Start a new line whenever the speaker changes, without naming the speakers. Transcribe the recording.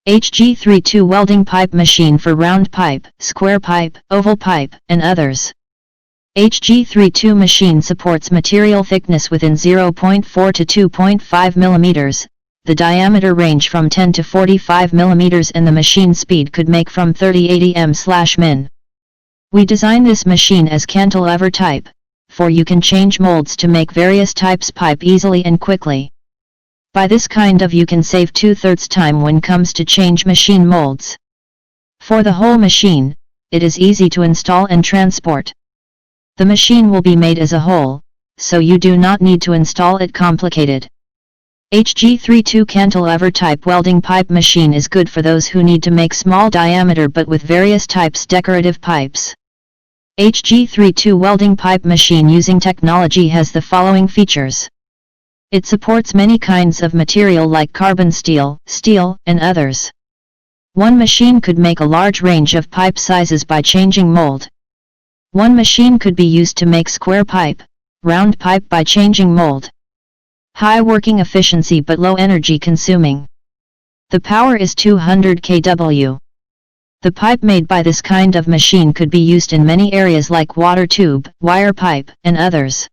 HG32 welding pipe machine for round pipe, square pipe, oval pipe, and others. HG32 machine supports material thickness within 0.4 to 2.5 mm, the diameter range from 10 to 45 mm, and the machine speed could make from 30-80 m/min. We design this machine as cantilever type, for you can change molds to make various types pipe easily and quickly. By this kind of you can save 2/3 time when comes to change machine molds. For the whole machine, it is easy to install and transport. The machine will be made as a whole, so you do not need to install it complicated. HG32 cantilever type welding pipe machine is good for those who need to make small diameter but with various types decorative pipes. HG32 welding pipe machine using technology has the following features. It supports many kinds of material like carbon steel, and others. One machine could make a large range of pipe sizes by changing mold. One machine could be used to make square pipe, round pipe by changing mold. High working efficiency but low energy consuming. The power is 200 kW. The pipe made by this kind of machine could be used in many areas like water tube, wire pipe, and others.